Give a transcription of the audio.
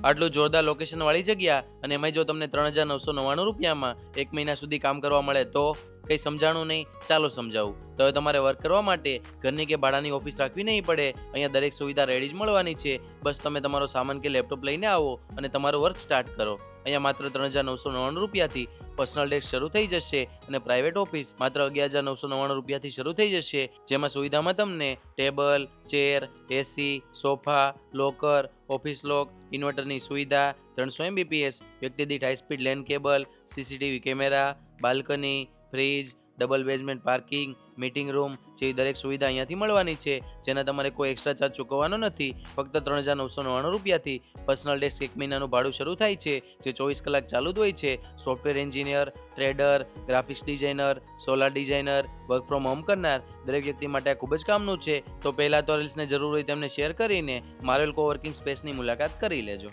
આટલું જોરદાર લોકેશનવાળી જગ્યા અને એમાંય જો તમને 3,999 રૂપિયામાં 1 મહિના સુધી કામ કરવા મળે તો કંઈ સમજાણું નહીં. ચાલો સમજાવું. તો હવે તમારે વર્ક કરવા માટે ઘરની કે ભાડાની ઓફિસ રાખવી નહીં પડે. અહીંયા દરેક સુવિધા રેડી જ મળવાની છે. બસ તમે તમારો સામાન કે લેપટોપ લઈને આવો અને તમારું વર્ક સ્ટાર્ટ કરો. અહીંયા માત્ર 3,999 રૂપિયાથી પર્સનલ ડેસ્ક શરૂ થઈ જશે અને પ્રાઇવેટ ઓફિસ માત્ર 11,999 રૂપિયાથી શરૂ થઈ જશે. જેમાં સુવિધામાં તમને table, chair, AC, sofa, locker, office lock, ઇન્વર્ટરની સુવિધા, 300 Mbps, વ્યક્તિ દીઠ high speed LAN cable, CCTV camera, balcony, fridge, double basement parking, meeting room જેવી દરેક સુવિધા અહીંયાથી મળવાની છે. જેના તમારે કોઈ એક્સ્ટ્રા ચાર્જ ચૂકવવાનો નથી. ફક્ત 3,999 રૂપિયાથી પર્સનલ ડેસ્ક 1 મહિનાનું ભાડું શરૂ થાય છે, જે 24 કલાક ચાલુ જ હોય છે. Software engineer, trader, graphics designer, solar designer, work from home કરનાર દરેક વ્યક્તિ માટે આ ખૂબ જ કામનું છે. તો પહેલાં તો રીલ્સને જરૂર હોય તેમને શેર કરીને માર્વેલ કોવર્કિંગ સ્પેસની મુલાકાત કરી લેજો.